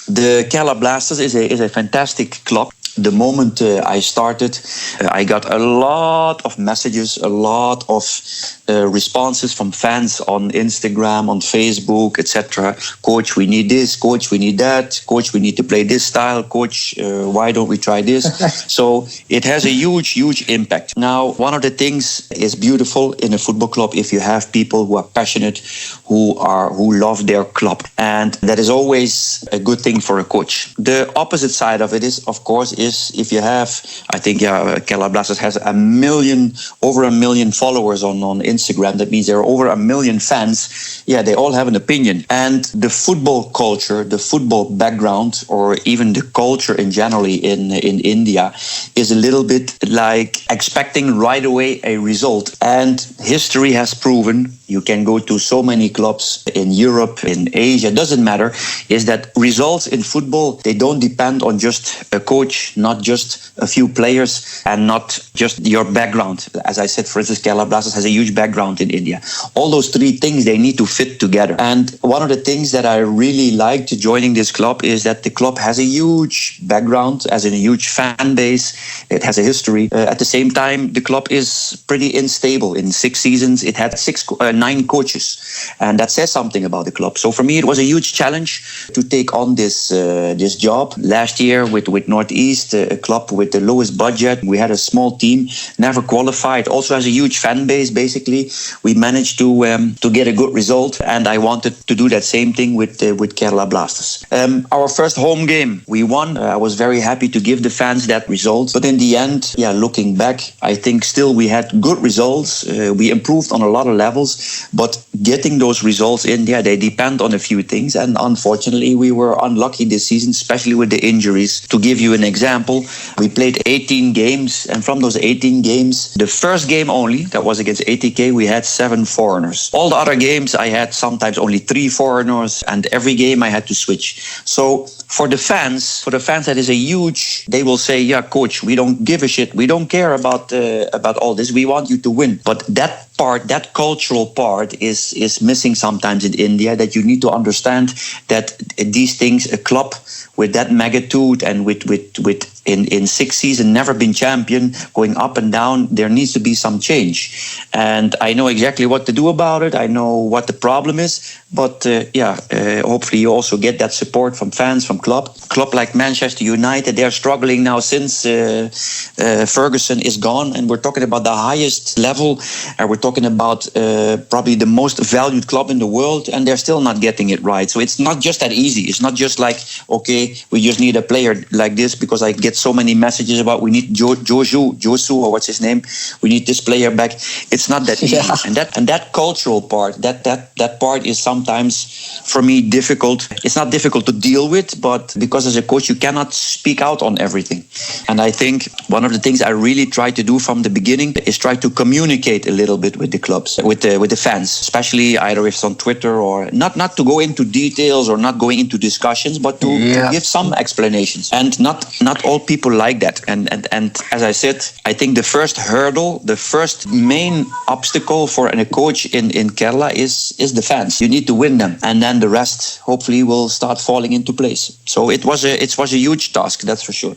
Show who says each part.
Speaker 1: The Kerala Blasters is a fantastic club. The moment I started, I got a lot of messages, a lot of responses from fans on Instagram, on Facebook, etc. Coach, we need this. Coach, we need that. Coach, we need to play this style. Coach, why don't we try this? So it has a huge impact. Now, one of the things is beautiful in a football club if you have people who are passionate, who love their club, and that is always a good thing for a coach. The opposite side of it is, of course, is if you have, I think, Kerala Blasters has over a million followers on Instagram. That means there are over 1 million fans. Yeah, they all have an opinion. And the football culture, the football background, or even the culture in generally in India is a little bit like expecting right away a result. And history has proven, you can go to so many clubs in Europe, in Asia, doesn't matter, is that results in football, they don't depend on just a coach, not just a few players, and not just your background. As I said, for instance, Kerala Blasters has a huge background in India. All those three things, they need to fit together. And one of the things that I really liked joining this club is that the club has a huge background, as in a huge fan base. It has a history. At the same time, the club is pretty unstable. In 6 seasons, it had 9 coaches, and that says something about the club. So for me, it was a huge challenge to take on this job. Last year with Northeast, a club with the lowest budget, we had a small team, never qualified. Also has a huge fan base. Basically, we managed to get a good result, and I wanted to do that same thing with Kerala Blasters. Our first home game, we won. I was very happy to give the fans that result. But in the end, looking back, I think still we had good results. We improved on a lot of levels. But getting those results in, they depend on a few things. And unfortunately, we were unlucky this season, especially with the injuries. To give you an example, we played 18 games. And from those 18 games, the first game only, that was against ATK, we had 7 foreigners. All the other games, I had sometimes only 3 foreigners. And every game I had to switch. So for the fans, that is a huge, they will say, yeah, coach, we don't give a shit. We don't care about all this. We want you to win. But that part, that cultural part is missing sometimes in India, that you need to understand that these things, a club with that magnitude and with in 6 seasons never been champion, going up and down, there needs to be some change. And I know exactly what to do about it. I know what the problem is. But hopefully you also get that support from fans, from club like Manchester United. They're struggling now since Ferguson is gone, and we're talking about the highest level, and we're talking about probably the most valued club in the world, and they're still not getting it right. So it's not just that easy. It's not just like, okay, we just need a player like this, because I get so many messages about we need Josu, or what's his name, we need this player back. It's not that easy. And that cultural part, that part is sometimes for me difficult. It's not difficult to deal with, but because as a coach you cannot speak out on everything. And I think one of the things I really try to do from the beginning is try to communicate a little bit with the clubs, with the fans, especially either if it's on Twitter, or not to go into details or not going into discussions, but to give some explanations. And not all people like that. And as I said, I think the first hurdle, the first main obstacle for a coach in Kerala is the fans. You need to win them, and then the rest hopefully will start falling into place. So it was a huge task, that's for sure.